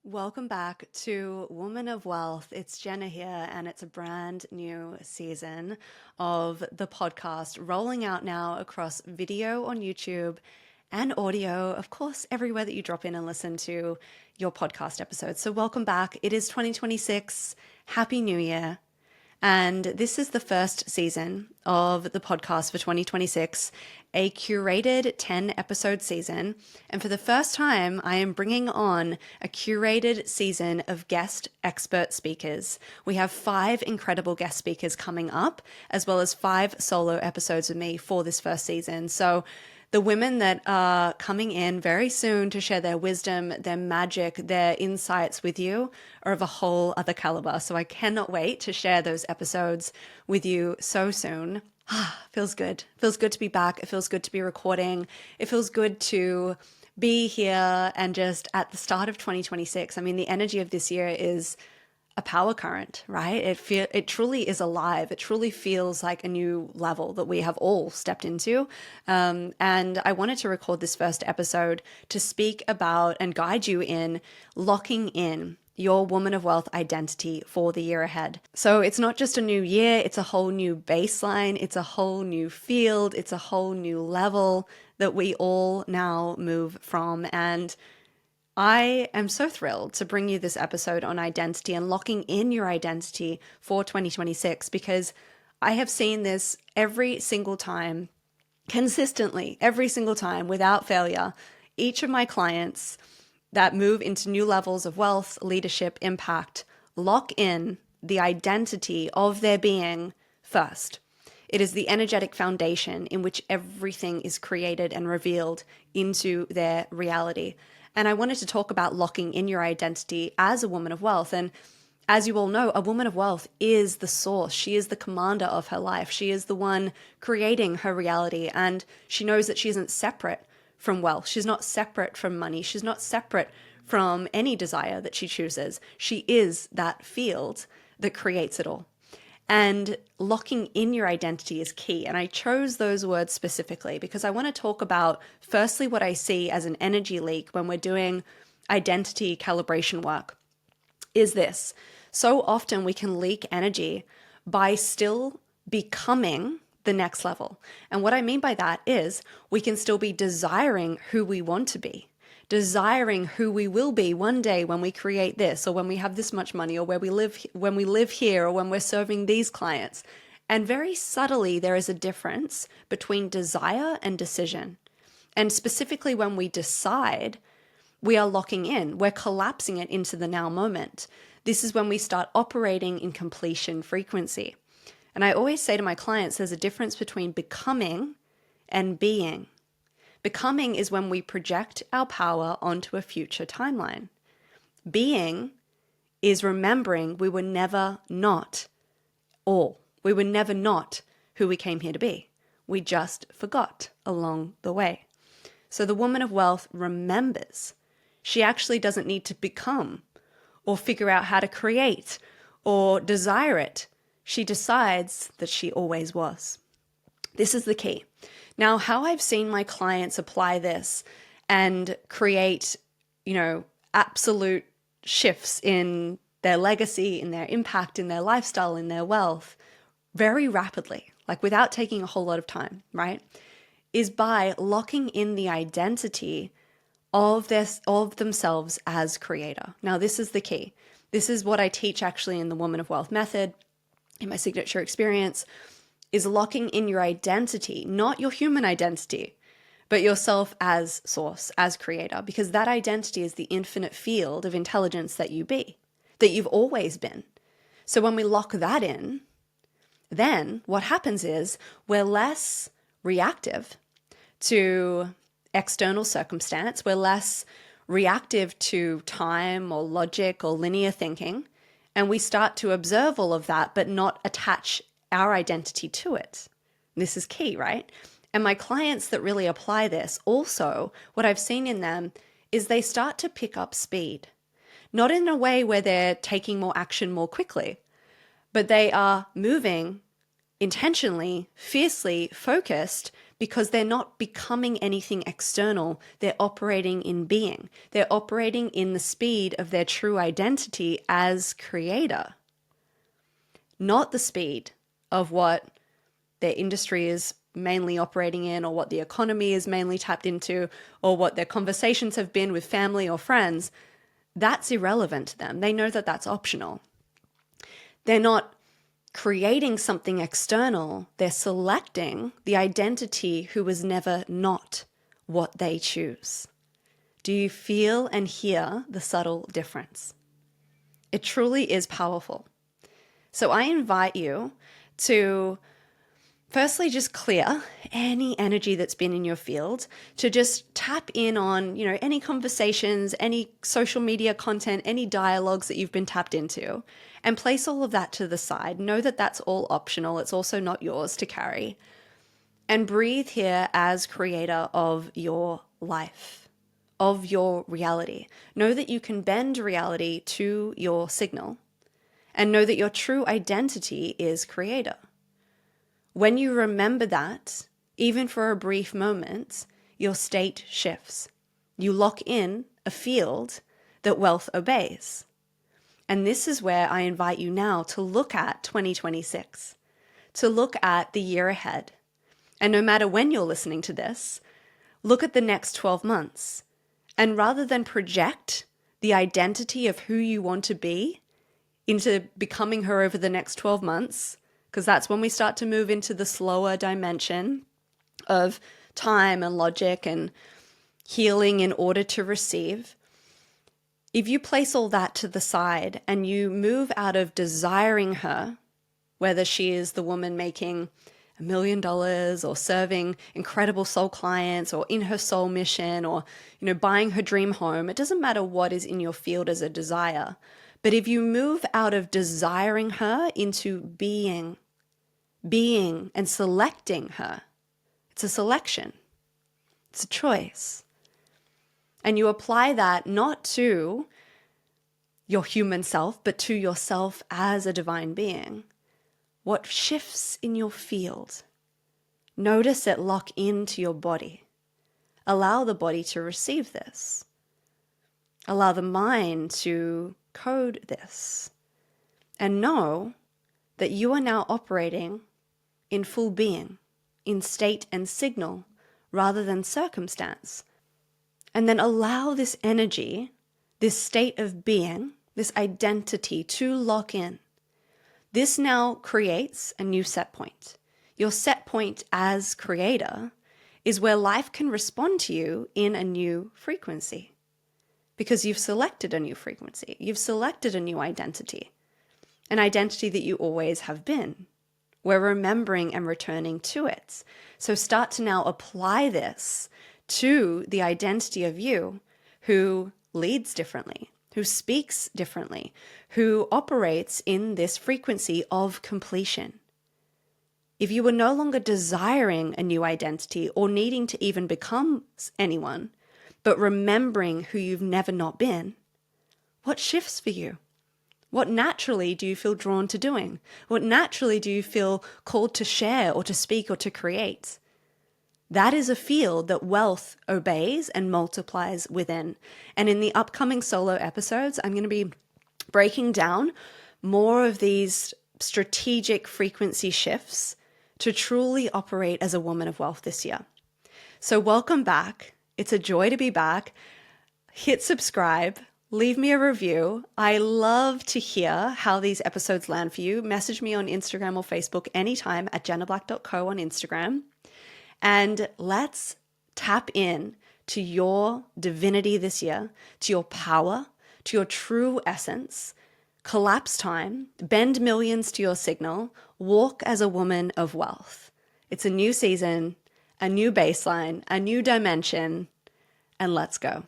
Welcome back to Woman of Wealth. It's Jenna here, and it's a brand new season of the podcast rolling out now across video on YouTube and audio, of course, everywhere that you drop in and listen to your podcast episodes. So, welcome back. It is 2026. Happy New Year. And this is the first season of the podcast for 2026, a curated 10-episode season. And for the first time, I am bringing on a curated season of guest expert speakers. We have 5 incredible guest speakers coming up, as well as 5 solo episodes with me for this first season. So the women that are coming in very soon to share their wisdom, their magic, their insights with you are of a whole other caliber. So I cannot wait to share those episodes with you so soon. Feels good. Feels good to be back. It feels good to be recording. It feels good to be here and just at the start of 2026. I mean, the energy of this year is a power current, right? It truly is alive. It truly feels like a new level that we have all stepped into. And I wanted to record this first episode to speak about and guide you in locking in your woman of wealth identity for the year ahead. So it's not just a new year, it's a whole new baseline, it's a whole new field, it's a whole new level that we all now move from. And I am so thrilled to bring you this episode on identity and locking in your identity for 2026, because I have seen this every single time, consistently, every single time, without failure. Each of my clients that move into new levels of wealth, leadership, impact, lock in the identity of their being first. It is the energetic foundation in which everything is created and revealed into their reality. And I wanted to talk about locking in your identity as a woman of wealth. And as you all know, a woman of wealth is the source. She is the commander of her life. She is the one creating her reality. And she knows that she isn't separate from wealth. She's not separate from money. She's not separate from any desire that she chooses. She is that field that creates it all. And locking in your identity is key. And I chose those words specifically because I want to talk about, firstly, what I see as an energy leak when we're doing identity calibration work is this. So often we can leak energy by still becoming the next level. And what I mean by that is we can still be desiring who we want to be, desiring who we will be one day when we create this, or when we have this much money, or where we live, when we live here, or when we're serving these clients. And very subtly, there is a difference between desire and decision. And specifically when we decide, we are locking in, we're collapsing it into the now moment. This is when we start operating in completion frequency. And I always say to my clients, there's a difference between becoming and being. Becoming is when we project our power onto a future timeline. Being is remembering we were never not all. We were never not who we came here to be. We just forgot along the way. So the woman of wealth remembers. She actually doesn't need to become or figure out how to create or desire it. She decides that she always was. This is the key. Now, how I've seen my clients apply this and create, absolute shifts in their legacy, in their impact, in their lifestyle, in their wealth, very rapidly, like without taking a whole lot of time, right? Is by locking in the identity of themselves as creator. Now, this is the key. This is what I teach actually in the Woman of Wealth method, in my signature experience, is locking in your identity, not your human identity, but yourself as source, as creator, because that identity is the infinite field of intelligence that you've always been. So when we lock that in, then what happens is we're less reactive to external circumstance. We're less reactive to time or logic or linear thinking. And we start to observe all of that, but not attach our identity to it. This is key, right? And my clients that really apply this also, what I've seen in them is they start to pick up speed. Not in a way where they're taking more action more quickly, but they are moving intentionally, fiercely focused because they're not becoming anything external. They're operating in being. They're operating in the speed of their true identity as creator, not the speed of what their industry is mainly operating in, or what the economy is mainly tapped into, or what their conversations have been with family or friends. That's irrelevant to them. They know that that's optional. They're not creating something external. They're selecting the identity who was never not what they choose. Do you feel and hear the subtle difference? It truly is powerful. So I invite you to firstly just clear any energy that's been in your field, to just tap in on, any conversations, any social media content, any dialogues that you've been tapped into, and place all of that to the side. Know that that's all optional. It's also not yours to carry. And breathe here as creator of your life, of your reality. Know that you can bend reality to your signal, and know that your true identity is creator. When you remember that, even for a brief moment, your state shifts. You lock in a field that wealth obeys. And this is where I invite you now to look at 2026, to look at the year ahead. And no matter when you're listening to this, look at the next 12 months. And rather than project the identity of who you want to be into becoming her over the next 12 months, because that's when we start to move into the slower dimension of time and logic and healing in order to receive. If you place all that to the side and you move out of desiring her, whether she is the woman making $1 million or serving incredible soul clients or in her soul mission or, buying her dream home, it doesn't matter what is in your field as a desire. But if you move out of desiring her into being and selecting her, it's a selection. It's a choice. And you apply that not to your human self, but to yourself as a divine being. What shifts in your field? Notice it lock into your body. Allow the body to receive this. Allow the mind to code this. And know that you are now operating in full being, in state and signal, rather than circumstance. And then allow this energy, this state of being, this identity to lock in. This now creates a new set point. Your set point as creator is where life can respond to you in a new frequency, because you've selected a new frequency. You've selected a new identity, an identity that you always have been. We're remembering and returning to it. So start to now apply this to the identity of you who leads differently, who speaks differently, who operates in this frequency of completion. If you were no longer desiring a new identity or needing to even become anyone, but remembering who you've never not been, what shifts for you? What naturally do you feel drawn to doing? What naturally do you feel called to share or to speak or to create? That is a field that wealth obeys and multiplies within. And in the upcoming solo episodes, I'm going to be breaking down more of these strategic frequency shifts to truly operate as a woman of wealth this year. So welcome back. It's a joy to be back. Hit subscribe. Leave me a review. I love to hear how these episodes land for you. Message me on Instagram or Facebook anytime at jennablack.co on Instagram. And let's tap in to your divinity this year, to your power, to your true essence. Collapse time, bend millions to your signal, walk as a woman of wealth. It's a new season, a new baseline, a new dimension, and let's go.